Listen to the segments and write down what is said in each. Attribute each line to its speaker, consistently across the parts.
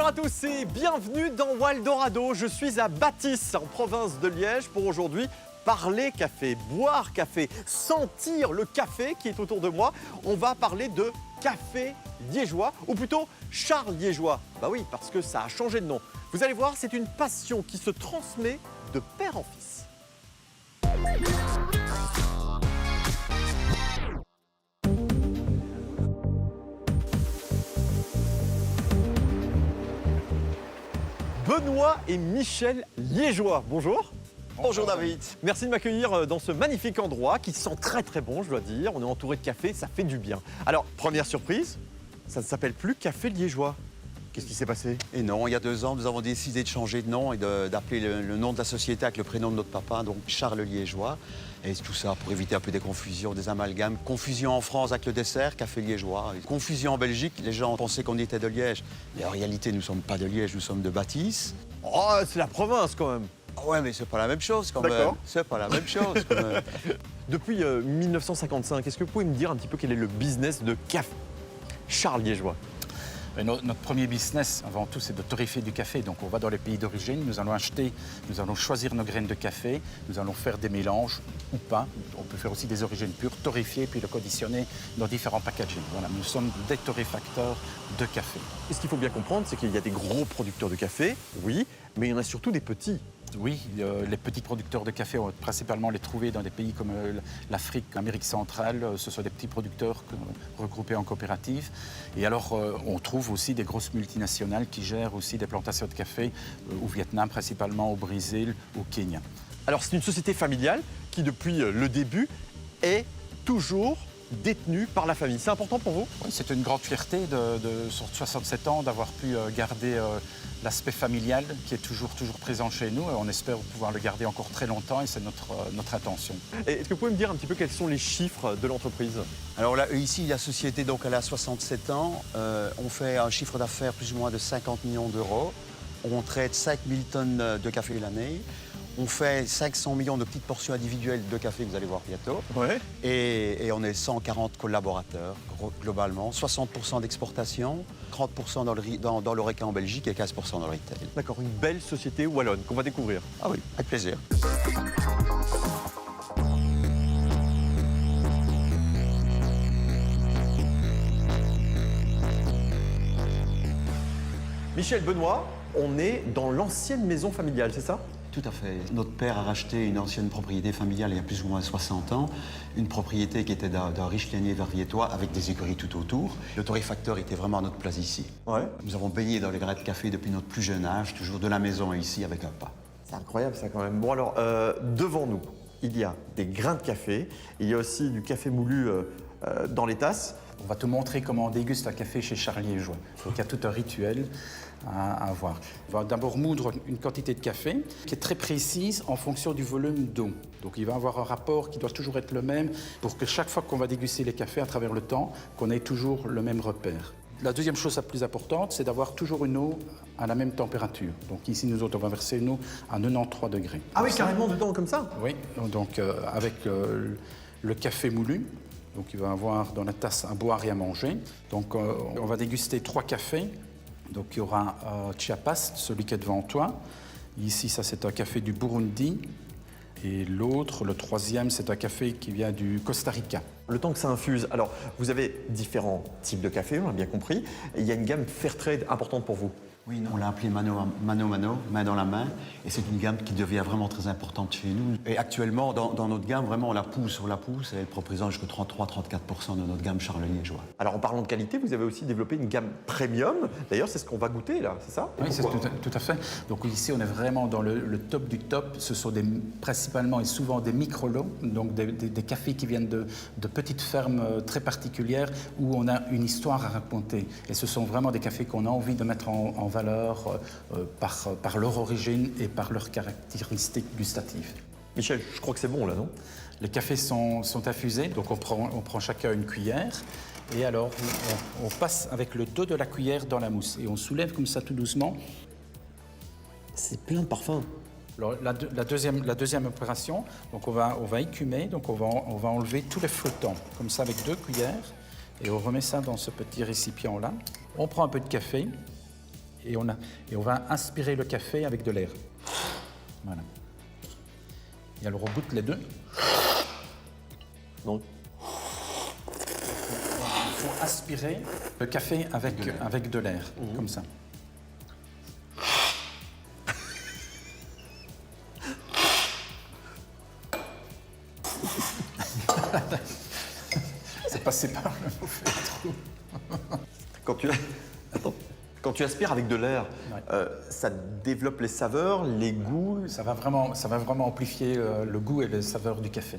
Speaker 1: à tous et bienvenue dans Waldorado. Je suis à Bâtisse, en province de Liège, pour aujourd'hui parler café, boire café, sentir le café qui est autour de moi. On va parler de café liégeois, ou plutôt Charles Liégeois. Bah oui, parce que ça a changé de nom. Vous allez voir, c'est une passion qui se transmet de père en fils. Benoît et Michel Liégeois, bonjour.
Speaker 2: Bonjour David.
Speaker 1: Merci de m'accueillir dans ce magnifique endroit qui sent très très bon, je dois dire. On est entouré de café, ça fait du bien. Alors, première surprise, ça ne s'appelle plus Café Liégeois. Qu'est-ce qui s'est passé?
Speaker 2: Et non, il y a 2 ans, nous avons décidé de changer de nom et d'appeler le nom de la société avec le prénom de notre papa, donc Charles Liégeois. Et tout ça pour éviter un peu des confusions, des amalgames. Confusion en France avec le dessert, Café Liégeois. Confusion en Belgique, les gens pensaient qu'on était de Liège. Mais en réalité, nous ne sommes pas de Liège, nous sommes de Bâtisse.
Speaker 1: Oh, c'est la province quand même.
Speaker 2: Ah ouais, mais c'est pas la même chose quand même.
Speaker 1: D'accord.
Speaker 2: C'est pas la même chose quand même.
Speaker 1: Depuis 1955, est-ce que vous pouvez me dire un petit peu quel est le business de café Charles Liégeois?
Speaker 3: Notre premier business, avant tout, c'est de torréfier du café. Donc, on va dans les pays d'origine, nous allons acheter, nous allons choisir nos graines de café, nous allons faire des mélanges ou pas. On peut faire aussi des origines pures, torréfier, puis le conditionner dans différents packaging. Voilà, nous sommes des torréfacteurs de café.
Speaker 1: Et ce qu'il faut bien comprendre, c'est qu'il y a des gros producteurs de café, oui, mais il y en a surtout des petits.
Speaker 3: Oui, les petits producteurs de café, on va principalement les trouver dans des pays comme l'Afrique, l'Amérique centrale. Ce sont des petits producteurs regroupés en coopératives. Et alors, on trouve aussi des grosses multinationales qui gèrent aussi des plantations de café au Vietnam, principalement au Brésil, au Kenya.
Speaker 1: Alors, c'est une société familiale qui, depuis le début, est toujours détenue par la famille. C'est important pour vous?
Speaker 3: Oui, c'est une grande fierté sur 67 ans d'avoir pu garder l'aspect familial qui est toujours présent chez nous. Et on espère pouvoir le garder encore très longtemps et c'est notre intention.
Speaker 1: Et est-ce que vous pouvez me dire un petit peu quels sont les chiffres de l'entreprise?
Speaker 2: Alors là, ici, la société, donc, elle a 67 ans. On fait un chiffre d'affaires plus ou moins de 50 millions d'euros. On traite 5000 tonnes de café l'année. On fait 500 millions de petites portions individuelles de café, vous allez voir bientôt.
Speaker 1: Ouais.
Speaker 2: Et on est 140 collaborateurs, globalement. 60% d'exportation, 30% dans l'Oreca en Belgique et 15% dans le retail.
Speaker 1: D'accord, une belle société wallonne qu'on va découvrir.
Speaker 2: Ah oui, avec plaisir.
Speaker 1: Michel, Benoît, on est dans l'ancienne maison familiale, c'est ça?
Speaker 2: Tout à fait. Notre père a racheté une ancienne propriété familiale il y a plus ou moins 60 ans. Une propriété qui était d'un riche lignée verviétois avec des écuries tout autour. Le torréfacteur était vraiment à notre place ici.
Speaker 1: Ouais.
Speaker 2: Nous avons baigné dans les grains de café depuis notre plus jeune âge, toujours de la maison ici avec un pas.
Speaker 1: C'est incroyable ça quand même. Bon alors, devant nous, il y a des grains de café. Il y a aussi du café moulu dans les tasses.
Speaker 3: On va te montrer comment on déguste un café chez Charles Liégeois. Donc il y a tout un rituel à avoir. On va d'abord moudre une quantité de café qui est très précise en fonction du volume d'eau. Donc il va avoir un rapport qui doit toujours être le même pour que chaque fois qu'on va déguster les cafés à travers le temps, qu'on ait toujours le même repère. La deuxième chose la plus importante, c'est d'avoir toujours une eau à la même température. Donc ici, nous autres, on va verser une eau à 93 degrés.
Speaker 1: Ah oui, carrément dedans comme ça?
Speaker 3: Oui, donc avec le café moulu. Donc il va avoir dans la tasse à boire et à manger. Donc on va déguster 3 cafés. Donc il y aura Chiapas, celui qui est devant toi. Ici, ça c'est un café du Burundi. Et l'autre, le troisième, c'est un café qui vient du Costa Rica.
Speaker 1: Le temps que ça infuse. Alors, vous avez différents types de café, on a bien compris. Et il y a une gamme Fairtrade importante pour vous.
Speaker 2: Oui, on l'a appelé mano, main dans la main. Et c'est une gamme qui devient vraiment très importante chez nous. Et actuellement, dans notre gamme, vraiment, on la pousse sur la pousse. Elle représente jusqu'à 33-34% de notre gamme Charles Liégeois.
Speaker 1: Alors, en parlant de qualité, vous avez aussi développé une gamme premium. D'ailleurs, c'est ce qu'on va goûter là, c'est ça?
Speaker 3: Oui, c'est tout à fait. Donc ici, on est vraiment dans le top du top. Ce sont principalement et souvent des micro-lots, donc des cafés qui viennent de petites fermes très particulières où on a une histoire à raconter. Et ce sont vraiment des cafés qu'on a envie de mettre en valeur par leur origine et par leurs caractéristiques gustatives.
Speaker 1: Michel, je crois que c'est bon là, non?
Speaker 3: Les cafés sont infusés, donc on prend chacun une cuillère. Et alors, on passe avec le dos de la cuillère dans la mousse. Et on soulève comme ça tout doucement.
Speaker 1: C'est plein de parfums.
Speaker 3: Alors, la deuxième opération, donc on va écumer, donc on va enlever tous les flottants, comme ça avec 2 cuillères, et on remet ça dans ce petit récipient-là. On prend un peu de café, Et on va aspirer le café avec de l'air. Voilà. Et alors on goûte les deux.
Speaker 1: Donc,
Speaker 3: Il faut aspirer le café avec de l'air, comme ça. C'est passé par le mauvais trou.
Speaker 1: quand tu... Attends. Quand tu aspires avec de l'air,
Speaker 3: Ouais.
Speaker 1: ça développe les saveurs, les goûts.
Speaker 3: Ça va vraiment amplifier le goût et les saveurs du café.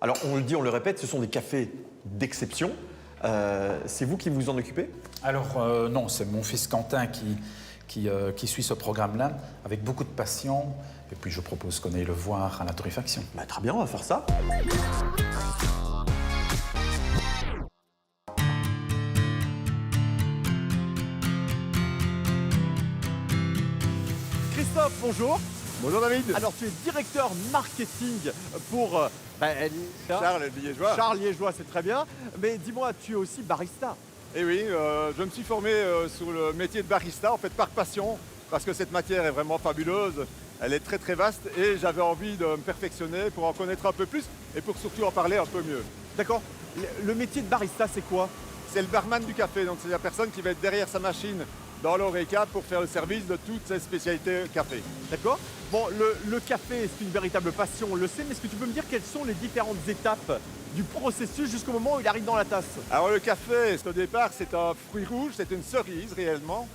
Speaker 1: Alors, on le dit, on le répète, ce sont des cafés d'exception. C'est vous qui vous en occupez?
Speaker 3: Alors non, c'est mon fils Quentin qui suit ce programme-là avec beaucoup de passion. Et puis je propose qu'on aille le voir à la torréfaction.
Speaker 1: Bah, très bien, on va faire ça. Christophe, bonjour.
Speaker 4: Bonjour David.
Speaker 1: Alors, tu es directeur marketing pour
Speaker 4: Charles Liégeois.
Speaker 1: Charles Liégeois, c'est très bien. Mais dis-moi, tu es aussi barista.
Speaker 4: Et oui, je me suis formé sur le métier de barista, en fait par passion, parce que cette matière est vraiment fabuleuse. Elle est très très vaste et j'avais envie de me perfectionner pour en connaître un peu plus et pour surtout en parler un peu mieux.
Speaker 1: D'accord. Le métier de barista, c'est quoi?
Speaker 4: C'est le barman du café, donc c'est la personne qui va être derrière sa machine dans l'Oreca pour faire le service de toutes ces spécialités café.
Speaker 1: D'accord. Bon, le café, c'est une véritable passion, on le sait, mais est-ce que tu peux me dire quelles sont les différentes étapes du processus jusqu'au moment où il arrive dans la tasse?
Speaker 4: Alors le café, au départ, c'est un fruit rouge, c'est une cerise réellement.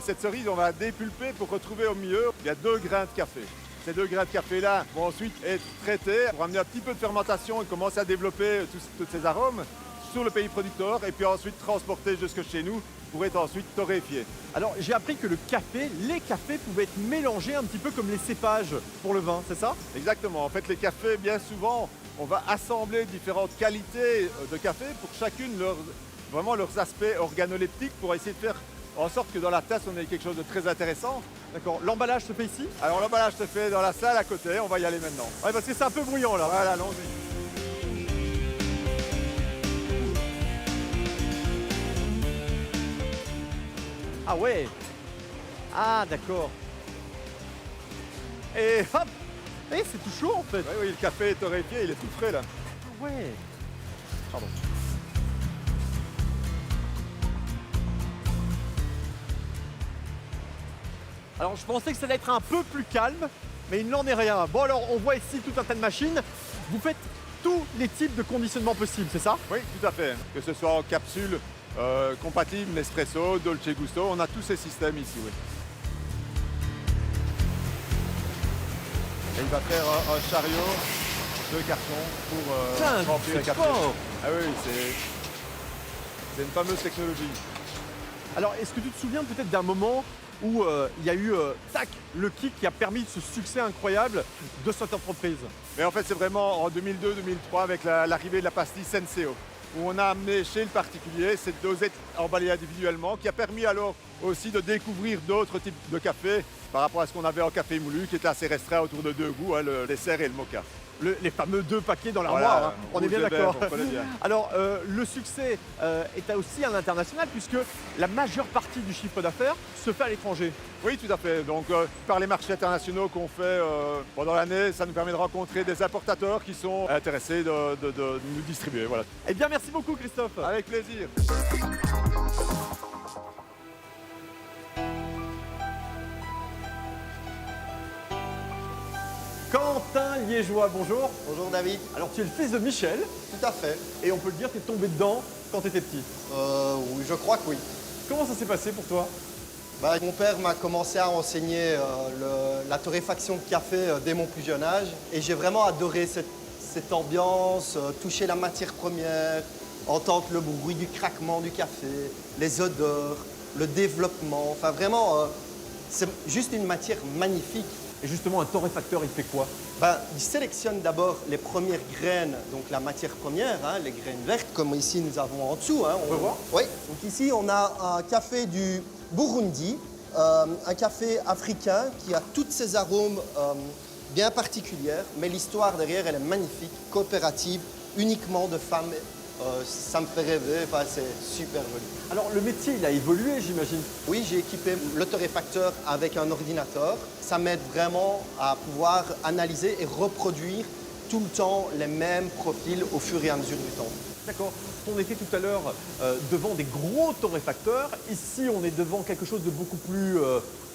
Speaker 4: Cette cerise, on va dépulper pour retrouver au milieu, il y a 2 grains de café. Ces 2 grains de café-là vont ensuite être traités pour amener un petit peu de fermentation et commencer à développer tous ces arômes sur le pays producteur et puis ensuite transportés jusque chez nous pour être ensuite torréfiés.
Speaker 1: Alors, j'ai appris que les cafés pouvaient être mélangés un petit peu comme les cépages pour le vin, c'est ça?
Speaker 4: Exactement. En fait, les cafés, bien souvent, on va assembler différentes qualités de café pour chacune vraiment leurs aspects organoleptiques pour essayer de faire en sorte que dans la tasse, on ait quelque chose de très intéressant.
Speaker 1: D'accord. L'emballage se fait ici?
Speaker 4: Alors l'emballage se fait dans la salle à côté, on va y aller maintenant.
Speaker 1: Ouais, parce que c'est un peu bruyant là.
Speaker 4: Voilà, allons-y.
Speaker 1: Ah ouais. Ah, d'accord. Et hop. Et c'est tout chaud en fait.
Speaker 4: Oui, oui, le café est torréfié, il est tout frais là.
Speaker 1: Ah ouais. Pardon. Alors, je pensais que ça allait être un peu plus calme, mais il n'en est rien. Bon, alors, on voit ici tout un tas de machines. Vous faites tous les types de conditionnement possibles, c'est ça?
Speaker 4: Oui, tout à fait. Que ce soit en capsule compatible, Nespresso, Dolce Gusto, on a tous ces systèmes ici, oui. Et il va faire un chariot de carton pour
Speaker 1: Putain,
Speaker 4: remplir les
Speaker 1: c'est
Speaker 4: capsules.
Speaker 1: fort.
Speaker 4: Ah oui, c'est une fameuse technologie.
Speaker 1: Alors, est-ce que tu te souviens peut-être d'un moment où il y a eu, tac, le kick qui a permis ce succès incroyable de cette entreprise?
Speaker 4: Mais en fait, c'est vraiment en 2002-2003 avec l'arrivée de la pastille Senseo, où on a amené chez le particulier cette dosette emballée individuellement, qui a permis alors aussi de découvrir d'autres types de café par rapport à ce qu'on avait en café moulu, qui était assez restreint autour de 2 goûts, hein, le dessert et le mocha.
Speaker 1: Les fameux 2 paquets dans l'armoire,
Speaker 4: Voilà,
Speaker 1: hein. On est bien
Speaker 4: rouge et
Speaker 1: d'accord.
Speaker 4: vert, on connaît bien.
Speaker 1: Alors, le succès est aussi à l'international puisque la majeure partie du chiffre d'affaires se fait à l'étranger.
Speaker 4: Oui, tout à fait. Donc, par les marchés internationaux qu'on fait pendant l'année, ça nous permet de rencontrer des importateurs qui sont intéressés de nous distribuer. Voilà.
Speaker 1: Eh bien, merci beaucoup, Christophe.
Speaker 4: Avec plaisir.
Speaker 1: Quentin Liégeois, bonjour.
Speaker 5: Bonjour David,
Speaker 1: Alors, tu es le fils de Michel
Speaker 5: tout à fait.
Speaker 1: et on peut le dire, tu es tombé dedans quand tu étais petit.
Speaker 5: Oui, je crois que oui.
Speaker 1: Comment ça s'est passé pour toi?
Speaker 5: Mon père m'a commencé à enseigner la torréfaction de café dès mon plus jeune âge et j'ai vraiment adoré cette ambiance, toucher la matière première, entendre le bruit du craquement du café, les odeurs, le développement. Enfin vraiment, c'est juste une matière magnifique.
Speaker 1: Et justement, un torréfacteur, il fait quoi?
Speaker 5: Il sélectionne d'abord les premières graines, donc la matière première, hein, les graines vertes, comme ici nous avons en dessous. Hein,
Speaker 1: On peut voir?
Speaker 5: Oui. Donc ici, on a un café du Burundi, un café africain qui a tous ces arômes bien particuliers, mais l'histoire derrière, elle est magnifique, coopérative, uniquement de femmes Ça me fait rêver, enfin, c'est super joli.
Speaker 1: Alors le métier, il a évolué, j'imagine.
Speaker 5: Oui, j'ai équipé le torréfacteur avec un ordinateur. Ça m'aide vraiment à pouvoir analyser et reproduire tout le temps les mêmes profils au fur et à mesure du temps.
Speaker 1: D'accord. On était tout à l'heure devant des gros torréfacteurs. Ici, on est devant quelque chose de beaucoup plus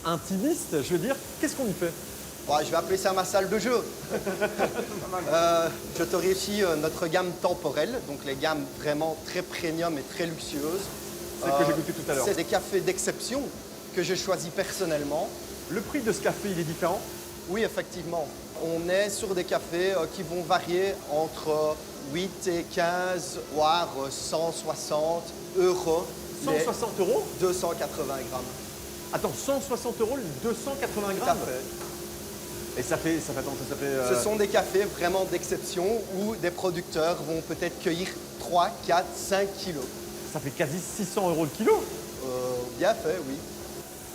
Speaker 1: intimiste. Je veux dire, qu'est-ce qu'on y fait?
Speaker 5: Ouais, je vais appeler ça ma salle de jeu. Je torréfie notre gamme temporelle, donc les gammes vraiment très premium et très luxueuses.
Speaker 1: Celle que j'ai goûté tout à l'heure.
Speaker 5: C'est des cafés d'exception que j'ai choisis personnellement.
Speaker 1: Le prix de ce café, il est différent?
Speaker 5: Oui, effectivement. On est sur des cafés qui vont varier entre 8 et 15, voire 160 euros.
Speaker 1: 160 euros?
Speaker 5: 280 grammes.
Speaker 1: Attends, 160 euros, 280
Speaker 5: Tout à
Speaker 1: grammes?
Speaker 5: fait.
Speaker 1: Et ça fait
Speaker 5: Ce sont des cafés vraiment d'exception où des producteurs vont peut-être cueillir 3, 4, 5 kilos.
Speaker 1: ça fait quasi 600 euros le kilo.
Speaker 5: Bien fait, oui.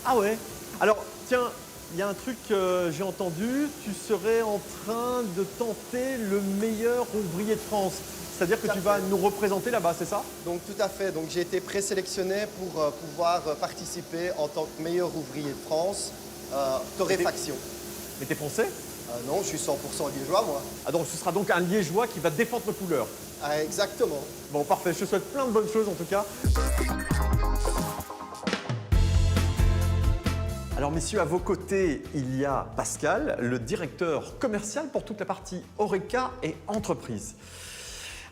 Speaker 1: Ah ouais? Alors, tiens, il y a un truc que j'ai entendu, tu serais en train de tenter le meilleur ouvrier de France. C'est-à-dire que
Speaker 5: Tout à
Speaker 1: tu vas
Speaker 5: fait.
Speaker 1: nous représenter là-bas, c'est ça?
Speaker 5: Donc tout à fait. Donc j'ai été présélectionné pour pouvoir participer en tant que meilleur ouvrier de France, torréfaction.
Speaker 1: Mais t'es français?
Speaker 5: Non, je suis 100% liégeois, moi.
Speaker 1: Ah donc ce sera donc un liégeois qui va défendre nos couleurs.
Speaker 5: Ah, exactement.
Speaker 1: Bon, parfait, je te souhaite plein de bonnes choses en tout cas. Alors messieurs, à vos côtés, il y a Pascal, le directeur commercial pour toute la partie Horeca et entreprise.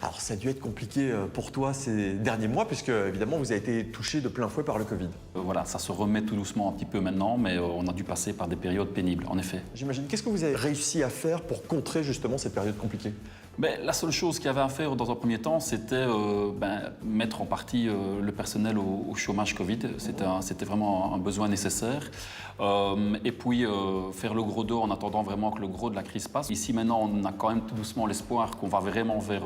Speaker 1: Alors ça a dû être compliqué pour toi ces derniers mois puisque évidemment vous avez été touché de plein fouet par le Covid.
Speaker 6: Voilà, ça se remet tout doucement un petit peu maintenant, mais on a dû passer par des périodes pénibles, en effet.
Speaker 1: J'imagine, qu'est-ce que vous avez réussi à faire pour contrer justement cette période compliquée?
Speaker 6: La seule chose qu'il y avait à faire dans un premier temps, c'était mettre en partie le personnel au chômage Covid. C'était vraiment un besoin nécessaire. Et puis faire le gros dos en attendant vraiment que le gros de la crise passe. Ici maintenant, on a quand même tout doucement l'espoir qu'on va vraiment vers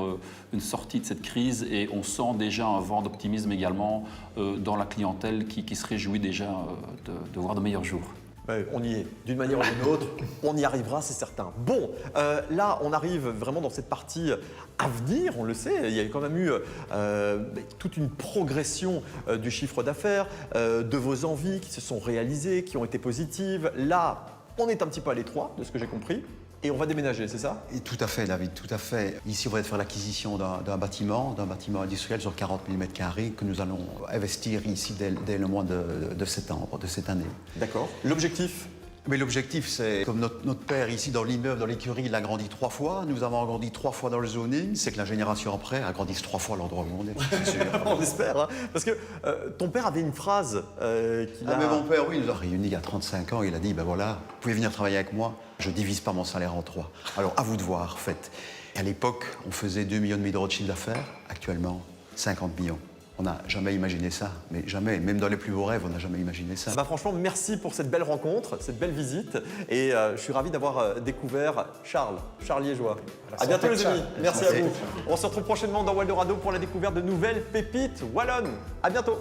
Speaker 6: une sortie de cette crise et on sent déjà un vent d'optimisme également dans la clientèle qui se réjouit déjà de voir de meilleurs jours.
Speaker 1: Ouais, on y est, d'une manière ou d'une autre, on y arrivera, c'est certain. Bon, là, on arrive vraiment dans cette partie à venir, on le sait. Il y a quand même eu toute une progression du chiffre d'affaires, de vos envies qui se sont réalisées, qui ont été positives. Là, on est un petit peu à l'étroit, de ce que j'ai compris, et on va déménager, c'est ça?
Speaker 2: Et tout à fait, David, tout à fait. Ici, on va faire l'acquisition d'un bâtiment industriel sur 40 000 m² que nous allons investir ici dès le mois de septembre de cette année.
Speaker 1: D'accord. L'objectif?
Speaker 2: Mais l'objectif, c'est, comme notre père ici dans l'immeuble, dans l'écurie, il a grandi 3 fois, nous avons agrandi 3 fois dans le zoning, c'est que la génération après agrandisse 3 fois l'endroit où on est, c'est sûr.
Speaker 1: On espère, hein. Parce que ton père avait une phrase qu'il a...
Speaker 2: Ah mais mon père, oui, il nous a réunis il y a 35 ans, il a dit, ben voilà, vous pouvez venir travailler avec moi, je divise pas mon salaire en 3. Alors à vous de voir, faites. Et à l'époque, on faisait 2,5 millions d'euros de chiffre d'affaires, actuellement 50 millions. On n'a jamais imaginé ça, mais jamais, même dans les plus beaux rêves, on n'a jamais imaginé ça.
Speaker 1: Bah franchement, merci pour cette belle rencontre, cette belle visite. Et je suis ravi d'avoir découvert Charles liégeois. À bientôt les amis, merci à vous. On se retrouve prochainement dans Waldorado pour la découverte de nouvelles pépites wallonnes. À bientôt.